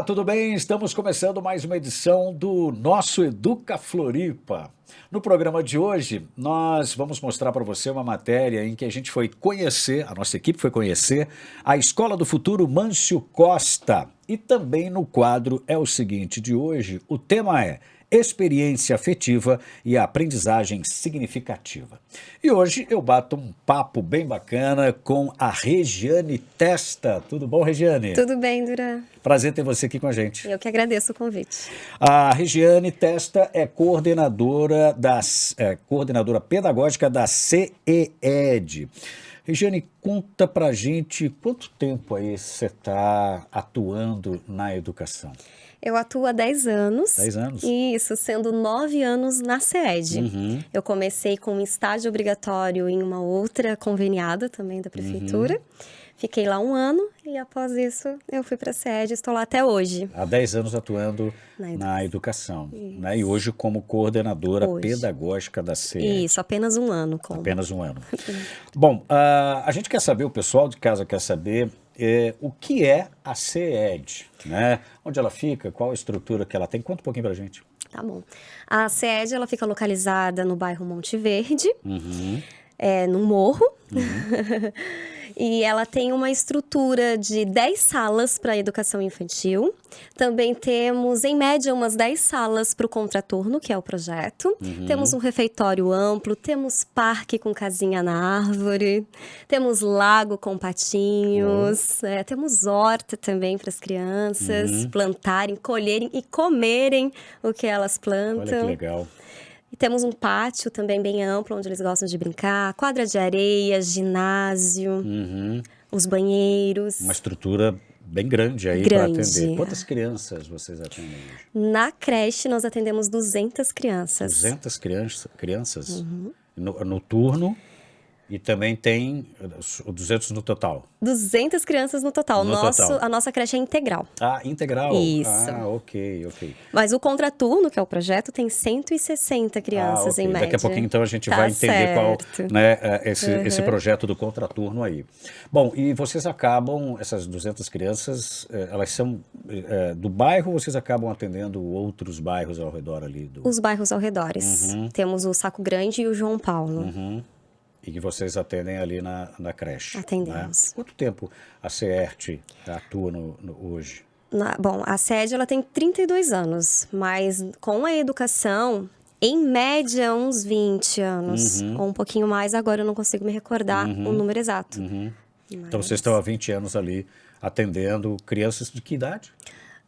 Olá, tudo bem? Estamos começando mais uma edição do nosso Educa Floripa. No programa de hoje, nós vamos mostrar para você uma matéria em que a gente foi conhecer, a nossa equipe foi conhecer, a Escola do Futuro Mâncio Costa. E também no quadro é o seguinte, de hoje, o tema é experiência afetiva e a aprendizagem significativa. E hoje eu bato um papo bem bacana com a Regiane Testa. Tudo bom, Regiane? Tudo bem, Duran. Prazer ter você aqui com a gente. Eu que agradeço o convite. A Regiane Testa é coordenadora pedagógica da CEED. Regiane, conta pra gente quanto tempo aí você está atuando na educação? Eu atuo há 10 anos. 10 anos? Isso, sendo 9 anos na SEED. Eu comecei com um estágio obrigatório em uma outra conveniada também da prefeitura. Fiquei lá 1 ano e após isso eu fui para a SEED e estou lá até hoje. Há 10 anos atuando na educação, né? E hoje como coordenadora pedagógica da CEED. Isso, apenas 1 ano. Apenas 1 ano. Bom, a gente quer saber, o pessoal de casa quer saber o que é a CEED, né? Onde ela fica, qual a estrutura que ela tem? Conta um pouquinho pra gente. Tá bom. A SEED, ela fica localizada no bairro Monte Verde, no morro. E ela tem uma estrutura de 10 salas para educação infantil. Também temos, em média, umas 10 salas para o contraturno, que é o projeto. Temos um refeitório amplo, temos parque com casinha na árvore, temos lago com patinhos, temos horta também para as crianças plantarem, colherem e comerem o que elas plantam. Olha que legal. E temos um pátio também bem amplo, onde eles gostam de brincar, quadra de areia, ginásio, os banheiros. Uma estrutura bem grande aí para atender. Quantas crianças vocês atendem hoje? Na creche, nós atendemos 200 crianças. 200 crianças? No turno? E também tem 200 no total? 200 crianças no total. A nossa creche é integral. Ah, integral? Isso. Ah, ok. Mas o contraturno, que é o projeto, tem 160 crianças em média. Daqui a pouquinho, então, a gente vai entender qual, né, esse projeto do contraturno aí. Bom, e vocês acabam, essas 200 crianças, elas são do bairro ou vocês acabam atendendo outros bairros ao redor ali? Os bairros ao redor. Temos o Saco Grande e o João Paulo. E que vocês atendem ali na creche. Atendemos. Né? Quanto tempo a CERT atua hoje? Bom, a SED ela tem 32 anos, mas com a educação, em média, uns 20 anos. Ou um pouquinho mais, agora eu não consigo me recordar o número exato. Mas... Então vocês estão há 20 anos ali atendendo crianças de que idade?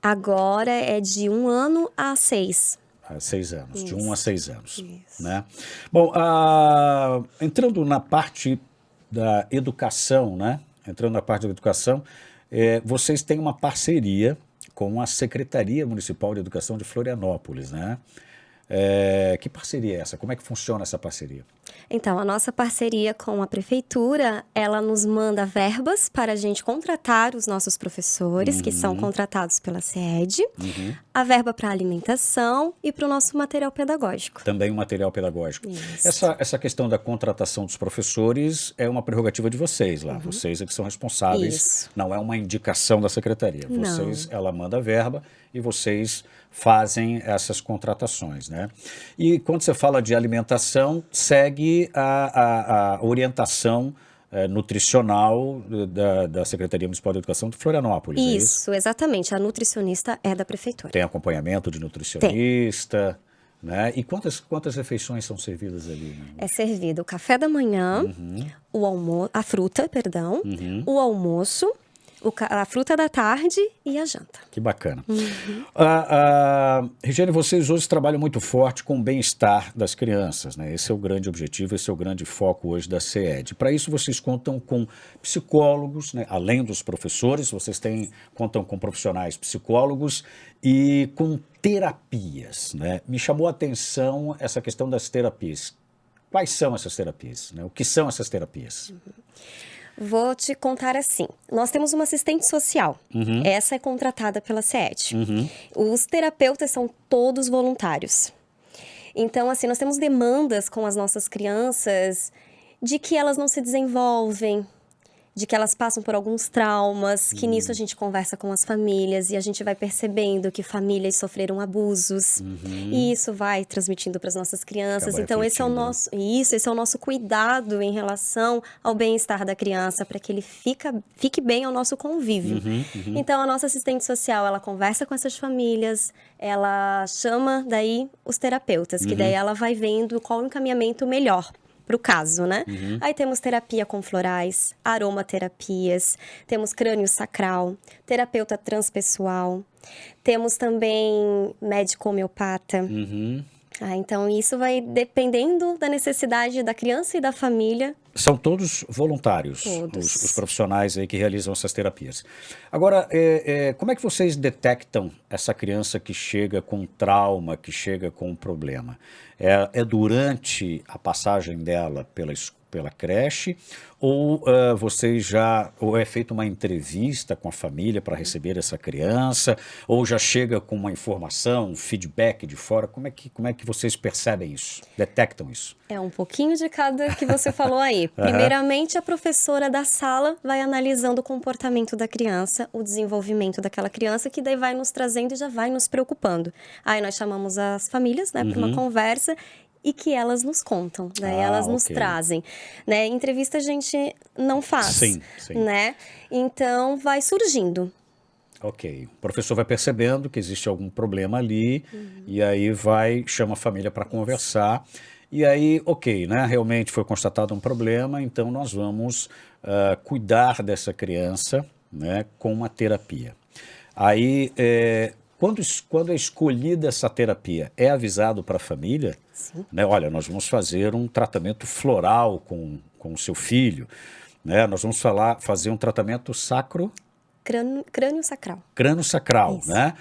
Agora é de 1 ano a 6. 6 anos, Isso. de 1 a 6 anos. Isso. Né? Bom, entrando na parte da educação, né? Vocês têm uma parceria com a Secretaria Municipal de Educação de Florianópolis, né? Que parceria é essa? Como é que funciona essa parceria? Então, a nossa parceria com a prefeitura, ela nos manda verbas para a gente contratar os nossos professores, que são contratados pela SEED, a verba para alimentação e para o nosso material pedagógico. Também o material pedagógico. Isso. Essa questão da contratação dos professores é uma prerrogativa de vocês lá, vocês é que são responsáveis, Isso. Não é uma indicação da secretaria. Ela manda a verba e vocês fazem essas contratações, né? E quando você fala de alimentação, segue a orientação nutricional da Secretaria Municipal de Educação de Florianópolis. Isso, exatamente. A nutricionista é da prefeitura. Tem acompanhamento de nutricionista, né? E quantas refeições são servidas ali? Né? É servido o café da manhã, a fruta, o almoço, a fruta da tarde e a janta. Que bacana. Regiane, vocês hoje trabalham muito forte com o bem-estar das crianças, né? Esse é o grande objetivo, esse é o grande foco hoje da CEED. Para isso, vocês contam com psicólogos, né? Além dos professores, contam com profissionais psicólogos e com terapias, né? Me chamou a atenção essa questão das terapias. Quais são essas terapias, né? O que são essas terapias? Vou te contar assim. Nós temos uma assistente social. Essa é contratada pela SEED. Os terapeutas são todos voluntários. Então, assim, nós temos demandas com as nossas crianças de que elas não se desenvolvem, de que elas passam por alguns traumas, que nisso a gente conversa com as famílias e a gente vai percebendo que famílias sofreram abusos e isso vai transmitindo para as nossas crianças. Então esse é o nosso cuidado em relação ao bem-estar da criança, para que ele fique bem ao nosso convívio. Então a nossa assistente social, ela conversa com essas famílias, ela chama daí os terapeutas, que daí ela vai vendo qual o encaminhamento melhor para o caso, né? Aí temos terapia com florais, aromaterapias, temos crânio sacral, terapeuta transpessoal, temos também médico homeopata. Então isso vai dependendo da necessidade da criança e da família. São todos voluntários, Todos. os profissionais aí que realizam essas terapias. Agora, como é que vocês detectam essa criança que chega com trauma, que chega com um problema? É durante a passagem dela pela creche ou ou é feita uma entrevista com a família para receber essa criança ou já chega com uma informação, um feedback de fora? Como é que vocês percebem isso, detectam isso? É um pouquinho de cada que você falou aí. Primeiramente, a professora da sala vai analisando o comportamento da criança, o desenvolvimento daquela criança, que daí vai nos trazendo e já vai nos preocupando. Aí nós chamamos as famílias, né, para uma conversa e que elas nos contam, daí elas nos trazem, né? Entrevista a gente não faz, Sim. né? Então vai surgindo. Ok, o professor vai percebendo que existe algum problema ali e aí chama a família para conversar e aí, ok, né? Realmente foi constatado um problema, então nós vamos cuidar dessa criança, né, com uma terapia. Aí, quando é escolhida essa terapia, é avisado para a família, né? Olha, nós vamos fazer um tratamento floral com o seu filho, né? Nós vamos fazer um tratamento Crânio sacral. Crânio sacral, Isso. né?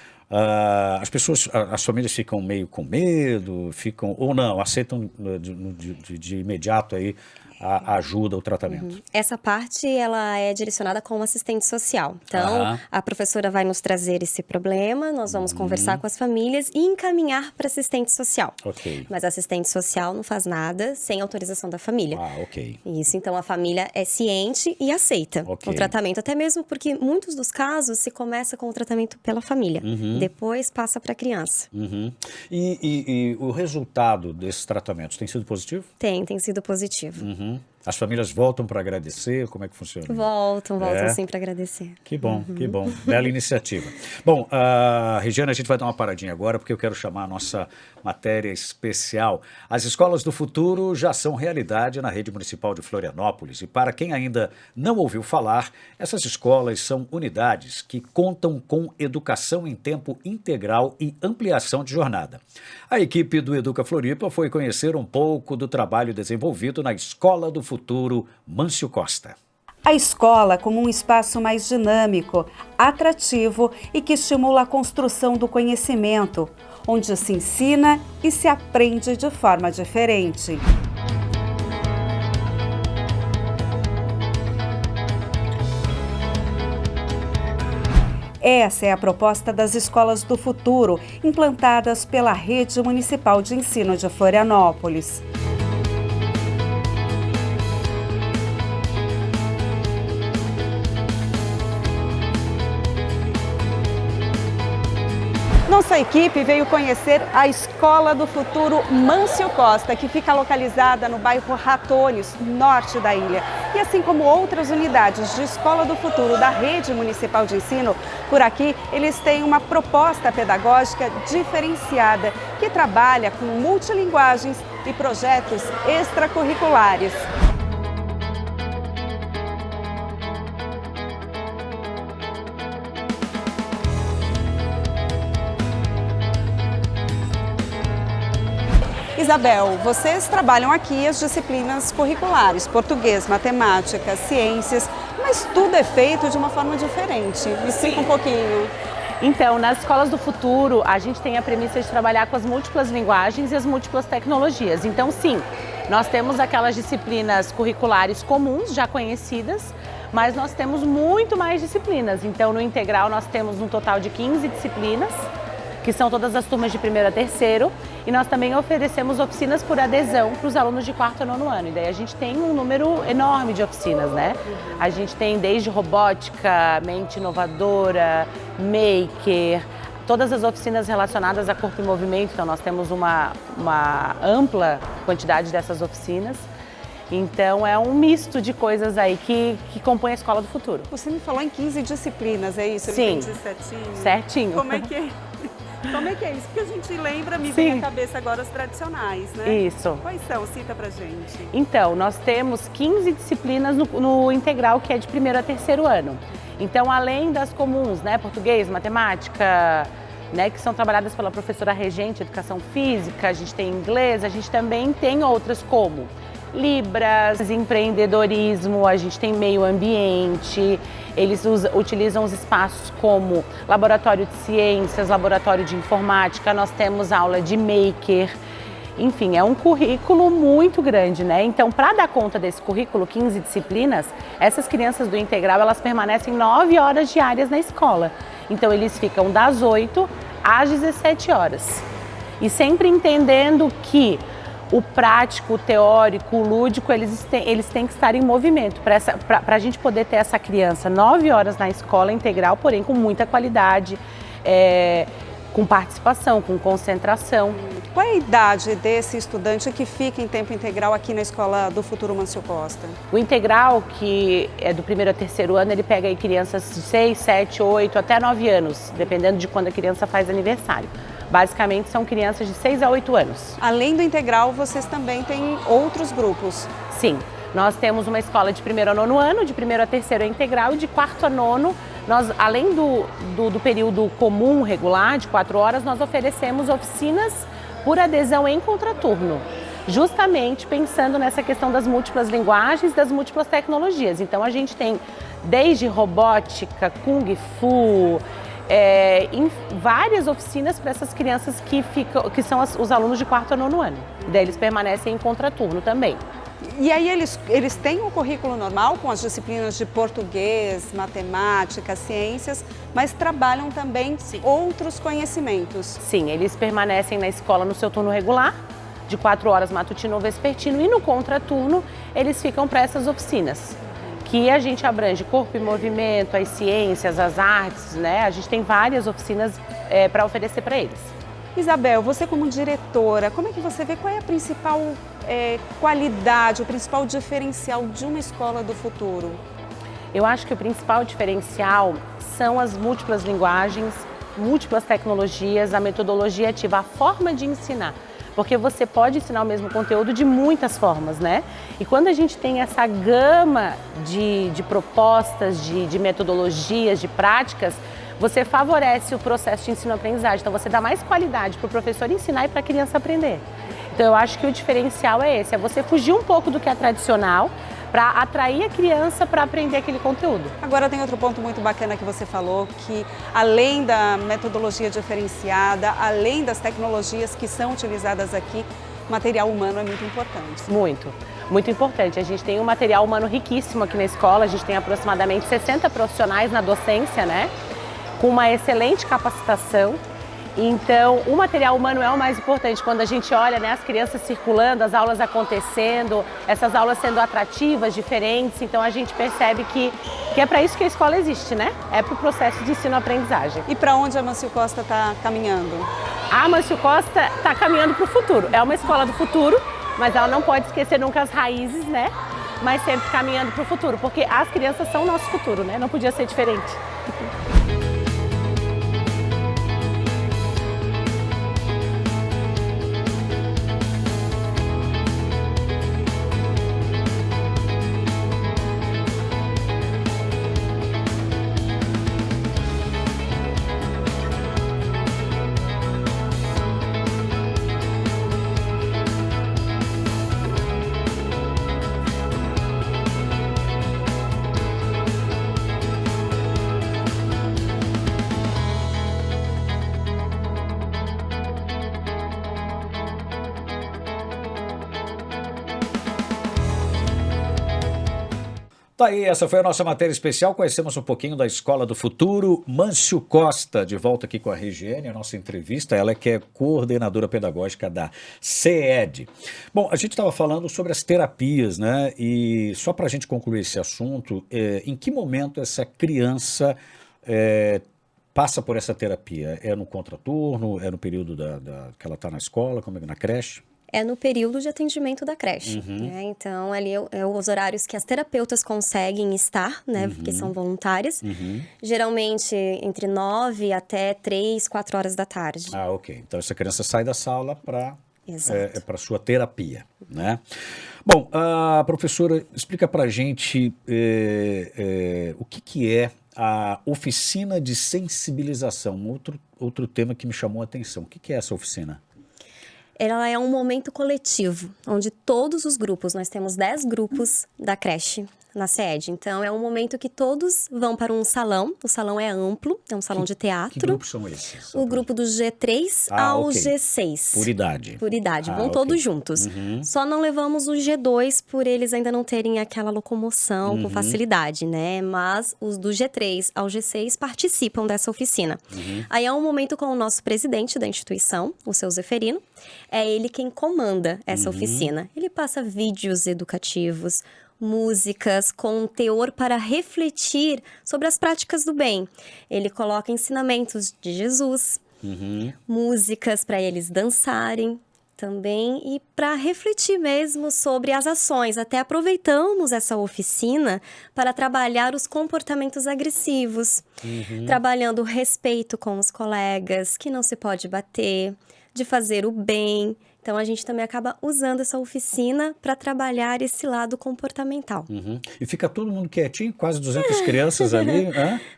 As famílias ficam meio com medo, ou não, aceitam de imediato aí a ajuda, o tratamento. Essa parte, ela é direcionada com o assistente social. Então, a professora vai nos trazer esse problema, nós vamos conversar com as famílias e encaminhar para assistente social. Ok. Mas a assistente social não faz nada sem autorização da família. Ok. Isso, então a família é ciente e aceita o tratamento, até mesmo porque muitos dos casos se começa com o tratamento pela família, depois passa para a criança. E o resultado desses tratamentos tem sido positivo? Tem sido positivo. As famílias voltam para agradecer? Como é que funciona? Voltam sim para agradecer. Que bom, que bom. Bela iniciativa. Bom, Regiana, a gente vai dar uma paradinha agora, porque eu quero chamar a nossa matéria especial. As escolas do futuro já são realidade na rede municipal de Florianópolis. E para quem ainda não ouviu falar, essas escolas são unidades que contam com educação em tempo integral e ampliação de jornada. A equipe do Educa Floripa foi conhecer um pouco do trabalho desenvolvido na Escola do Futuro Mâncio Costa. A escola como um espaço mais dinâmico, atrativo e que estimula a construção do conhecimento, onde se ensina e se aprende de forma diferente. Essa é a proposta das Escolas do Futuro, implantadas pela Rede Municipal de Ensino de Florianópolis. Nossa equipe veio conhecer a Escola do Futuro Mâncio Costa, que fica localizada no bairro Ratones, norte da ilha. E assim como outras unidades de Escola do Futuro da Rede Municipal de Ensino, por aqui eles têm uma proposta pedagógica diferenciada, que trabalha com multilinguagens e projetos extracurriculares. Isabel, vocês trabalham aqui as disciplinas curriculares, português, matemática, ciências, mas tudo é feito de uma forma diferente. Me explica um pouquinho. Então, nas escolas do futuro, a gente tem a premissa de trabalhar com as múltiplas linguagens e as múltiplas tecnologias. Então, sim, nós temos aquelas disciplinas curriculares comuns, já conhecidas, mas nós temos muito mais disciplinas. Então, no integral, nós temos um total de 15 disciplinas, que são todas as turmas de 1º a 3º, e nós também oferecemos oficinas por adesão para os alunos de 4º a 9º ano. E daí a gente tem um número enorme de oficinas, né? A gente tem desde robótica, mente inovadora, maker, todas as oficinas relacionadas a corpo e movimento. Então nós temos uma ampla quantidade dessas oficinas. Então é um misto de coisas aí que compõe a Escola do Futuro. Você me falou em 15 disciplinas, é isso? Sim. Eu entendi certinho? Certinho. Como é que é? Como é que é isso? Porque a gente lembra, me vem à cabeça agora os tradicionais, né? Isso. Quais são? Cita pra gente. Então, nós temos 15 disciplinas no integral, que é de 1º a 3º ano. Então, além das comuns, né, português, matemática, né, que são trabalhadas pela professora regente, educação física, a gente tem inglês, a gente também tem outras como Libras, empreendedorismo, a gente tem meio ambiente, eles utilizam os espaços como laboratório de ciências, laboratório de informática, nós temos aula de maker, enfim, é um currículo muito grande, né? Então, para dar conta desse currículo, 15 disciplinas, essas crianças do integral, elas permanecem 9 horas diárias na escola. Então, eles ficam das 8 às 17 horas. E sempre entendendo que o prático, o teórico, o lúdico, eles têm que estar em movimento para a gente poder ter essa criança 9 horas na escola integral, porém com muita qualidade, com participação, com concentração. Qual é a idade desse estudante que fica em tempo integral aqui na Escola do Futuro Mâncio Costa? O integral, que é do 1º a 3º ano, ele pega aí crianças de 6, 7, 8 até 9 anos, dependendo de quando a criança faz aniversário. Basicamente, são crianças de 6 a 8 anos. Além do integral, vocês também têm outros grupos? Sim, nós temos uma escola de 1º a 9º ano, de 1º a 3º é integral, e de 4º a 9º, nós, além do período comum, regular, de 4 horas, nós oferecemos oficinas por adesão em contraturno, justamente pensando nessa questão das múltiplas linguagens, das múltiplas tecnologias. Então, a gente tem desde robótica, kung fu, várias oficinas para essas crianças que são os alunos de 4º a 9º ano. Daí eles permanecem em contraturno também. E aí eles têm um currículo normal com as disciplinas de português, matemática, ciências, mas trabalham também outros conhecimentos. Sim, eles permanecem na escola no seu turno regular, de 4 horas matutino ou vespertino, e no contraturno eles ficam para essas oficinas, que a gente abrange corpo e movimento, as ciências, as artes, né? A gente tem várias oficinas para oferecer para eles. Isabel, você como diretora, como é que você vê qual é a principal qualidade, o principal diferencial de uma escola do futuro? Eu acho que o principal diferencial são as múltiplas linguagens, múltiplas tecnologias, a metodologia ativa, a forma de ensinar. Porque você pode ensinar o mesmo conteúdo de muitas formas, né? E quando a gente tem essa gama de propostas, de metodologias, de práticas, você favorece o processo de ensino-aprendizagem. Então, você dá mais qualidade para o professor ensinar e para a criança aprender. Então, eu acho que o diferencial é esse, é você fugir um pouco do que é tradicional para atrair a criança para aprender aquele conteúdo. Agora tem outro ponto muito bacana que você falou, que além da metodologia diferenciada, além das tecnologias que são utilizadas aqui, o material humano é muito importante. Muito importante. A gente tem um material humano riquíssimo aqui na escola, a gente tem aproximadamente 60 profissionais na docência, né? Com uma excelente capacitação. Então, o material humano é o mais importante quando a gente olha, né, as crianças circulando, as aulas acontecendo, essas aulas sendo atrativas, diferentes. Então, a gente percebe que é para isso que a escola existe, né? É para o processo de ensino-aprendizagem. E para onde a Mâncio Costa está caminhando? A Mâncio Costa está caminhando para o futuro. É uma escola do futuro, mas ela não pode esquecer nunca as raízes, né? Mas sempre caminhando para o futuro, porque as crianças são o nosso futuro, né? Não podia ser diferente. Tá aí, essa foi a nossa matéria especial. Conhecemos um pouquinho da Escola do Futuro. Mâncio Costa, de volta aqui com a Regiane, a nossa entrevista. Ela que é coordenadora pedagógica da CED. Bom, a gente estava falando sobre as terapias, né? E só para a gente concluir esse assunto, em que momento essa criança passa por essa terapia? É no contraturno? É no período que ela está na escola, como é na creche? É no período de atendimento da creche, né? Então, ali é os horários que as terapeutas conseguem estar, né? Porque são voluntárias. Geralmente, entre 9 até 3, 4 horas da tarde. Ah, ok. Então, essa criança sai da sala para para sua terapia, né? Bom, a professora explica para a gente o que é a oficina de sensibilização. Outro tema que me chamou a atenção. O que é essa oficina? Ela é um momento coletivo, onde todos os grupos, nós temos 10 grupos da creche na SED. Então, é um momento que todos vão para um salão. O salão é amplo, é um salão de teatro. Que grupos são esses? O grupo do G3 ao G6. Por idade. Por idade, vão todos juntos. Só não levamos o G2 por eles ainda não terem aquela locomoção com facilidade, né? Mas os do G3 ao G6 participam dessa oficina. Aí é um momento com o nosso presidente da instituição, o seu Zeferino. É ele quem comanda essa oficina. Ele passa vídeos educativos, músicas com teor para refletir sobre as práticas do bem. Ele coloca ensinamentos de Jesus, músicas para eles dançarem também e para refletir mesmo sobre as ações. Até aproveitamos essa oficina para trabalhar os comportamentos agressivos, trabalhando o respeito com os colegas, que não se pode bater, de fazer o bem. Então, a gente também acaba usando essa oficina para trabalhar esse lado comportamental. E fica todo mundo quietinho? Quase 200 crianças ali?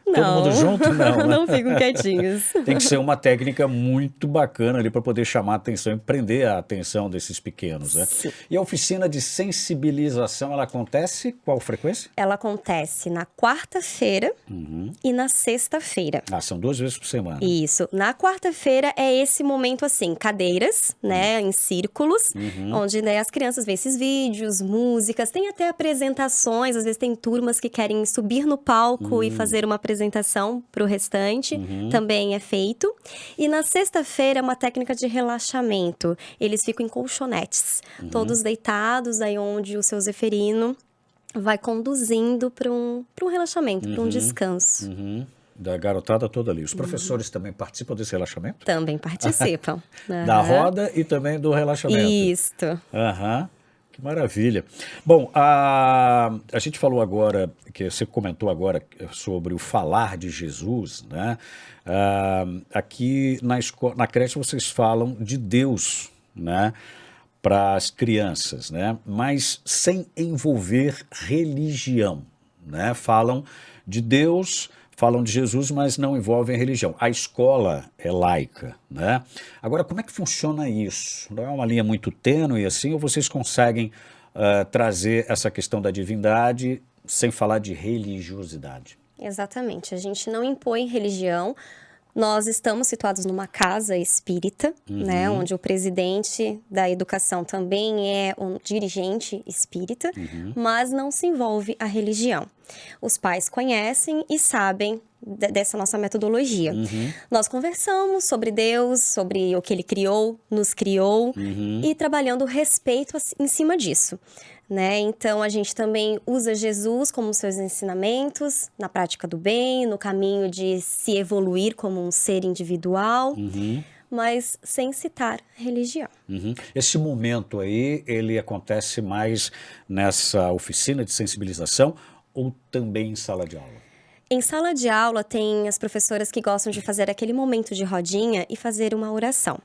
Todo Não. mundo junto? Não, né? Não ficam quietinhos. Tem que ser uma técnica muito bacana ali para poder chamar a atenção e prender a atenção desses pequenos, né? Sim. E a oficina de sensibilização, ela acontece qual frequência? Ela acontece na quarta-feira e na sexta-feira. São 2 vezes por semana. Isso. Na quarta-feira é esse momento assim, cadeiras, né, em círculos, onde né, as crianças veem esses vídeos, músicas, tem até apresentações, às vezes tem turmas que querem subir no palco e fazer uma apresentação para o restante, também é feito. E na sexta-feira é uma técnica de relaxamento, eles ficam em colchonetes, todos deitados, aí onde o seu Zeferino vai conduzindo para um relaxamento, para um descanso. Da garotada toda ali. Os professores também participam desse relaxamento? Também participam. Da roda e também do relaxamento. Isto. Que maravilha. Bom, a gente falou agora, que você comentou agora sobre o falar de Jesus, né? Aqui na creche vocês falam de Deus, né? Para as crianças, né? Mas sem envolver religião, né? Falam de Deus, falam de Jesus, mas não envolvem religião. A escola é laica, né? Agora, como é que funciona isso? Não é uma linha muito tênue assim, ou vocês conseguem trazer essa questão da divindade sem falar de religiosidade? Exatamente. A gente não impõe religião. Nós estamos situados numa casa espírita, né, onde o presidente da educação também é um dirigente espírita, mas não se envolve a religião. Os pais conhecem e sabem dessa nossa metodologia. Nós conversamos sobre Deus, sobre o que Ele criou, nos criou, e trabalhando o respeito em cima disso. Né? Então, a gente também usa Jesus como seus ensinamentos na prática do bem, no caminho de se evoluir como um ser individual, mas sem citar religião. Esse momento aí, ele acontece mais nessa oficina de sensibilização ou também em sala de aula? Em sala de aula, tem as professoras que gostam de fazer aquele momento de rodinha e fazer uma oração.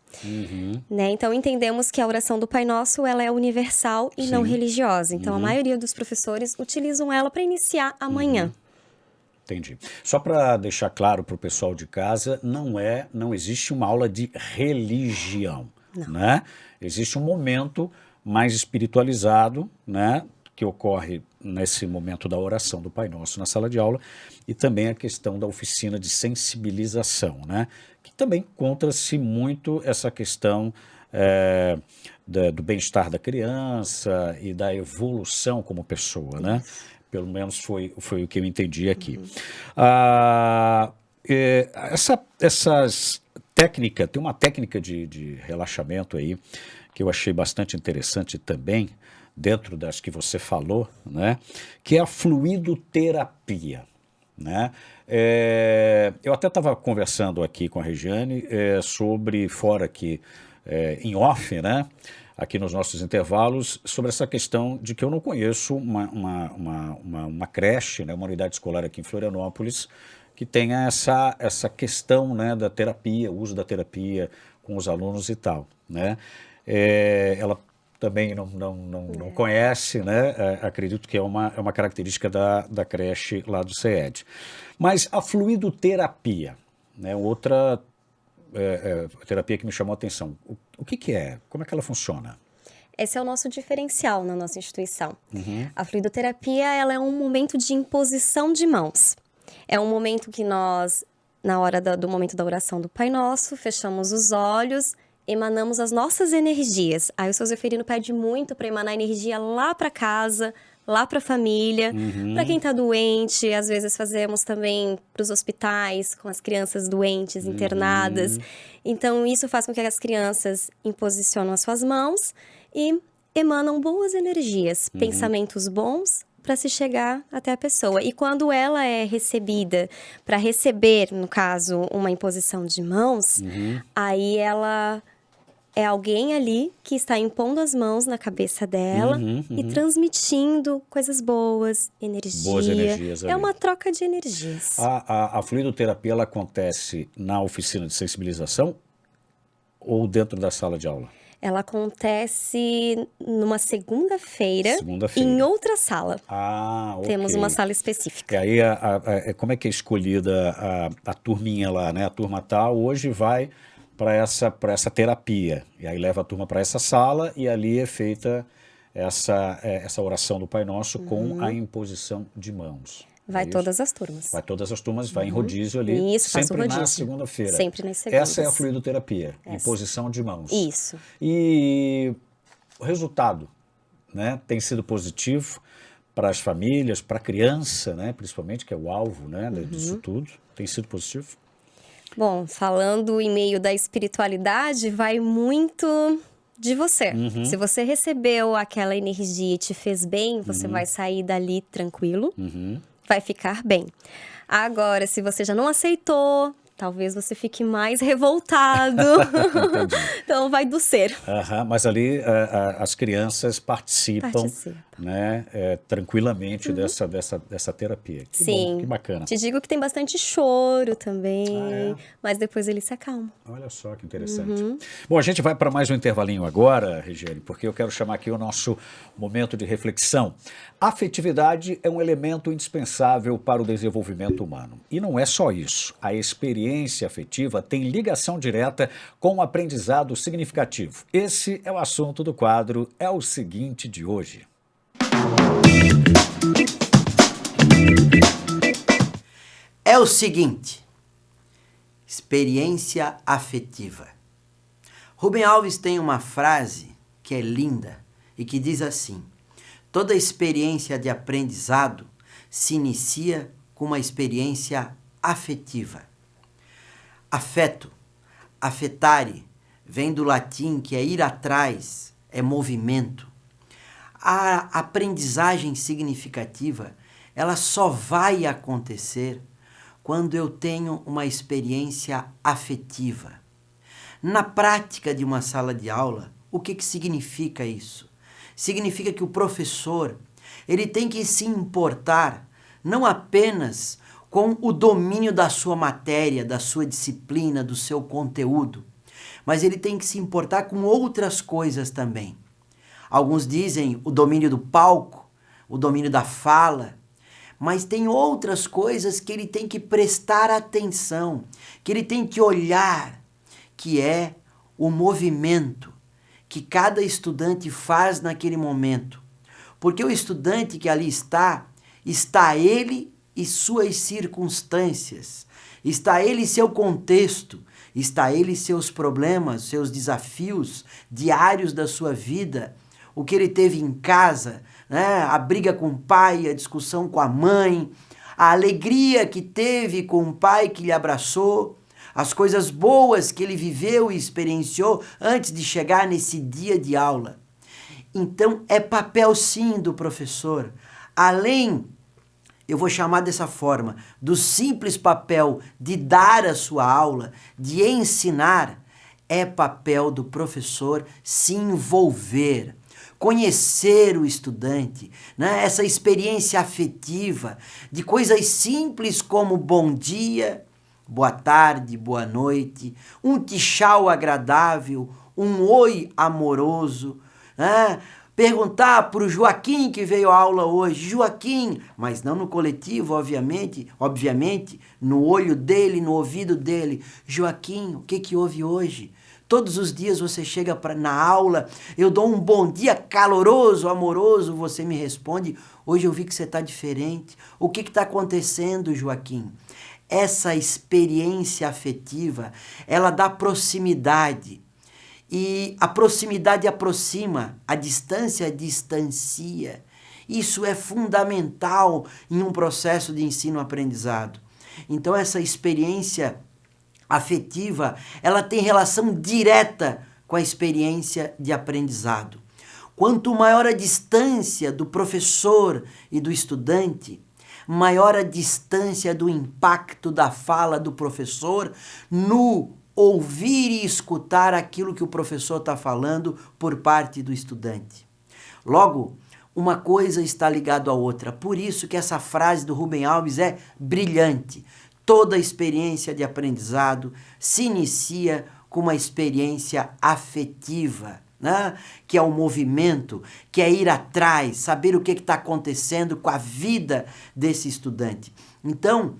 Né? Então, entendemos que a oração do Pai Nosso ela é universal e não religiosa. Então, a maioria dos professores utilizam ela para iniciar a manhã. Entendi. Só para deixar claro para o pessoal de casa, não existe uma aula de religião, né? Existe um momento mais espiritualizado, né? Que ocorre nesse momento da oração do Pai Nosso na sala de aula, e também a questão da oficina de sensibilização, né? Que também encontra-se muito essa questão do bem-estar da criança e da evolução como pessoa, né? Pelo menos foi o que eu entendi aqui. Essas técnicas, tem uma técnica de relaxamento aí que eu achei bastante interessante também, dentro das que você falou, né? Que é a fluidoterapia, né? Eu até estava conversando aqui com a Regiane sobre, fora aqui, em off, né? Aqui nos nossos intervalos, sobre essa questão de que eu não conheço uma creche, né? Uma unidade escolar aqui em Florianópolis, que tenha essa questão, né, da terapia, o uso da terapia com os alunos e tal, né? Ela também não conhece, né? Acredito que é uma característica da creche lá do CED. Mas a fluidoterapia, né? Outra terapia que me chamou a atenção. O que é? Como é que ela funciona? Esse é o nosso diferencial na nossa instituição. A fluidoterapia, ela é um momento de imposição de mãos. É um momento que nós, na hora do momento da oração do Pai Nosso, fechamos os olhos, emanamos as nossas energias. Aí o seu Zeferino pede muito para emanar energia lá para casa, lá para a família, para quem está doente. Às vezes fazemos também para os hospitais, com as crianças doentes, internadas. Então, isso faz com que as crianças imposicionem as suas mãos e emanam boas energias, pensamentos bons, para se chegar até a pessoa. E quando ela é recebida, para receber, no caso, uma imposição de mãos, aí ela é alguém ali que está impondo as mãos na cabeça dela e transmitindo coisas boas, energia. Boas energias ali. É uma troca de energias. A fluidoterapia, ela acontece na oficina de sensibilização ou dentro da sala de aula? Ela acontece numa segunda-feira, em outra sala. Ok. Temos uma sala específica. E aí, como é que é escolhida a turminha lá, né? A turma tal, hoje vai para essa terapia. E aí leva a turma para essa sala e ali é feita essa oração do Pai Nosso com a imposição de mãos. Vai todas as turmas. Vai todas as turmas, vai em rodízio ali. Isso, faz o sempre rodízio. na segunda-feira. Sempre nas segundas. Essa é a fluidoterapia, imposição de mãos. Isso. E o resultado, né, tem sido positivo para as famílias, para a criança, né, principalmente, que é o alvo, né, disso tudo. Tem sido positivo? Bom, falando em meio da espiritualidade, vai muito de você. Se você recebeu aquela energia e te fez bem, você vai sair dali tranquilo, vai ficar bem. Agora, se você já não aceitou, talvez você fique mais revoltado. Então, vai do ser. Mas ali as crianças participam. Né, tranquilamente dessa terapia. Que Sim. bom, que bacana. Te digo que tem bastante choro também, mas depois ele se acalma. Olha só que interessante. Bom, a gente vai para mais um intervalinho agora, Regiane, porque eu quero chamar aqui o nosso momento de reflexão. A afetividade é um elemento indispensável para o desenvolvimento humano. E não é só isso. A experiência afetiva tem ligação direta com o aprendizado significativo. Esse é o assunto do quadro É o Seguinte de hoje. É o seguinte, experiência afetiva. Rubem Alves tem uma frase que é linda e que diz assim: toda experiência de aprendizado se inicia com uma experiência afetiva. Afeto, afetare, vem do latim que é ir atrás, é movimento. A aprendizagem significativa, ela só vai acontecer quando eu tenho uma experiência afetiva. Na prática de uma sala de aula, o que significa isso? Significa que o professor, ele tem que se importar não apenas com o domínio da sua matéria, da sua disciplina, do seu conteúdo, mas ele tem que se importar com outras coisas também. Alguns dizem o domínio do palco, o domínio da fala, mas tem outras coisas que ele tem que prestar atenção, que ele tem que olhar, que é o movimento que cada estudante faz naquele momento. Porque o estudante que ali está ele e suas circunstâncias, está ele e seu contexto, está ele e seus problemas, seus desafios diários da sua vida, o que ele teve em casa, né? A briga com o pai, a discussão com a mãe, a alegria que teve com o pai que lhe abraçou, as coisas boas que ele viveu e experienciou antes de chegar nesse dia de aula. Então, é papel sim do professor, além, eu vou chamar dessa forma, do simples papel de dar a sua aula, de ensinar, é papel do professor se envolver, conhecer o estudante, né? Essa experiência afetiva de coisas simples como bom dia, boa tarde, boa noite, um tchau agradável, um oi amoroso, né? Perguntar para o Joaquim que veio à aula hoje, Joaquim, mas não no coletivo, obviamente, no olho dele, no ouvido dele, Joaquim, o que houve hoje? Todos os dias você chega na aula, eu dou um bom dia caloroso, amoroso, você me responde, hoje eu vi que você está diferente. O que está acontecendo, Joaquim? Essa experiência afetiva, ela dá proximidade. E a proximidade aproxima, a distância distancia. Isso é fundamental em um processo de ensino-aprendizado. Então, essa experiência afetiva, ela tem relação direta com a experiência de aprendizado. Quanto maior a distância do professor e do estudante, maior a distância do impacto da fala do professor no ouvir e escutar aquilo que o professor está falando por parte do estudante. Logo, uma coisa está ligada à outra. Por isso que essa frase do Rubem Alves é brilhante. Toda experiência de aprendizado se inicia com uma experiência afetiva, né? Que é o movimento, que é ir atrás, saber o que está acontecendo com a vida desse estudante. Então,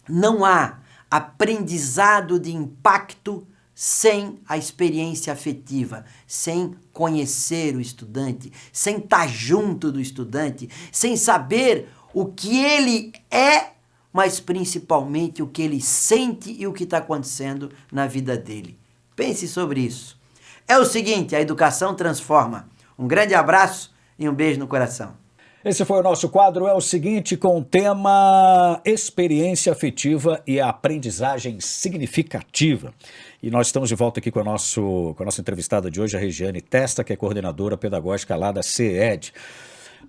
não há aprendizado de impacto sem a experiência afetiva, sem conhecer o estudante, sem estar junto do estudante, sem saber o que ele é, mas principalmente o que ele sente e o que está acontecendo na vida dele. Pense sobre isso. É o seguinte, a educação transforma. Um grande abraço e um beijo no coração. Esse foi o nosso quadro, é o seguinte, com o tema experiência afetiva e a aprendizagem significativa. E nós estamos de volta aqui com a nossa entrevistada de hoje, a Regiane Testa, que é coordenadora pedagógica lá da CED.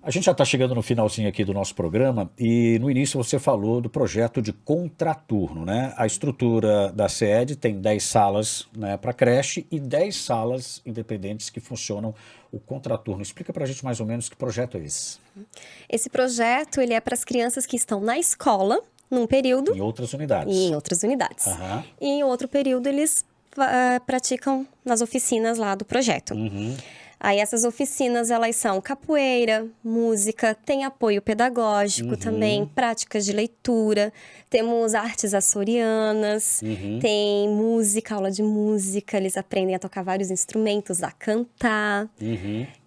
A gente já está chegando no finalzinho aqui do nosso programa e no início você falou do projeto de contraturno, né? A estrutura da CED tem 10 salas, né, para creche e 10 salas independentes que funcionam o contraturno. Explica para a gente mais ou menos que projeto é esse. Esse projeto ele é para as crianças que estão na escola, num período... Em outras unidades. Em outras unidades. Uhum. E em outro período eles praticam nas oficinas lá do projeto. Uhum. Aí essas oficinas, elas são capoeira, música, tem apoio pedagógico também, práticas de leitura, temos artes açorianas, tem música, aula de música, eles aprendem a tocar vários instrumentos, a cantar.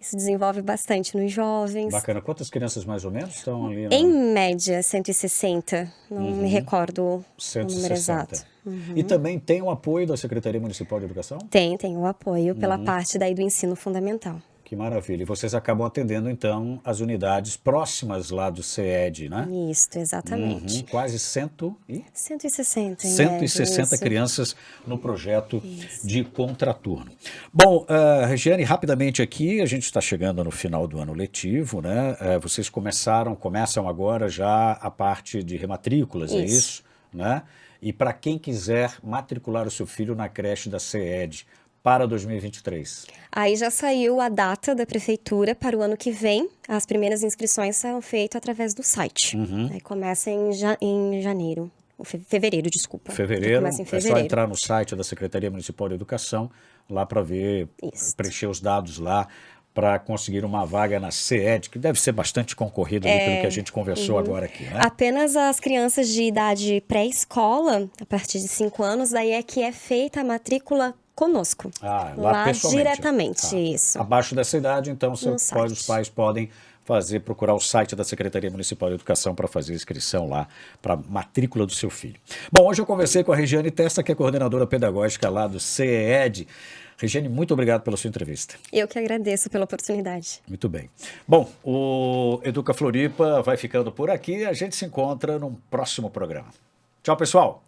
Isso desenvolve bastante nos jovens. Bacana. Quantas crianças mais ou menos estão ali? Em média, 160, não me recordo 160. o número exato. E também tem o apoio da Secretaria Municipal de Educação? Tem o apoio pela parte daí do ensino fundamental. Que maravilha. E vocês acabam atendendo, então, as unidades próximas lá do CED, né? Isso, exatamente. Quase 160 isso. crianças no projeto de contraturno. Bom, Regiane, rapidamente aqui, a gente está chegando no final do ano letivo, né? Vocês começam agora já a parte de rematrículas, é isso? Né? E para quem quiser matricular o seu filho na creche da CED para 2023? Aí já saiu a data da prefeitura para o ano que vem. As primeiras inscrições são feitas através do site. Aí começa em janeiro. Fevereiro, desculpa. Fevereiro, Começa em é fevereiro. só entrar no site da Secretaria Municipal de Educação, lá para ver, preencher os dados lá, para conseguir uma vaga na CED, que deve ser bastante concorrida pelo que a gente conversou agora aqui, né? Apenas as crianças de idade pré-escola, a partir de 5 anos, daí é que é feita a matrícula conosco. Lá pessoalmente. Diretamente, isso. Abaixo dessa idade, então, os pais podem procurar o site da Secretaria Municipal de Educação para fazer a inscrição lá, para matrícula do seu filho. Bom, hoje eu conversei com a Regiane Testa, que é coordenadora pedagógica lá do CED. Regiane, muito obrigado pela sua entrevista. Eu que agradeço pela oportunidade. Muito bem. Bom, o Educa Floripa vai ficando por aqui. A gente se encontra num próximo programa. Tchau, pessoal.